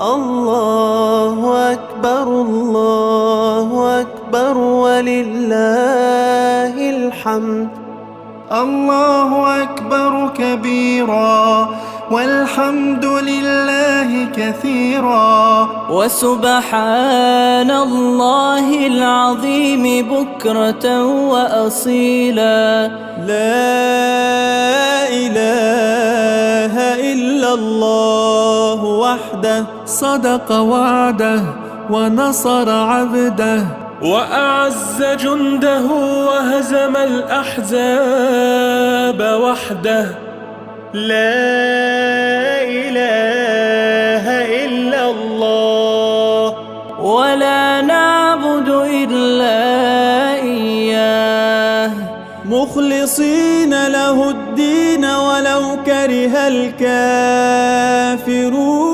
الله أكبر الله أكبر ولله الحمد. الله أكبر كبيرا والحمد لله كثيرا وسبحان الله العظيم بكرة وأصيلا. لا إله إلا الله وحده صدق وعده ونصر عبده وأعز جنده وهزم الأحزاب وحده. لا إله إلا الله ولا نعبد إلا إياه مخلصين له الدين ولو كره الكافرون.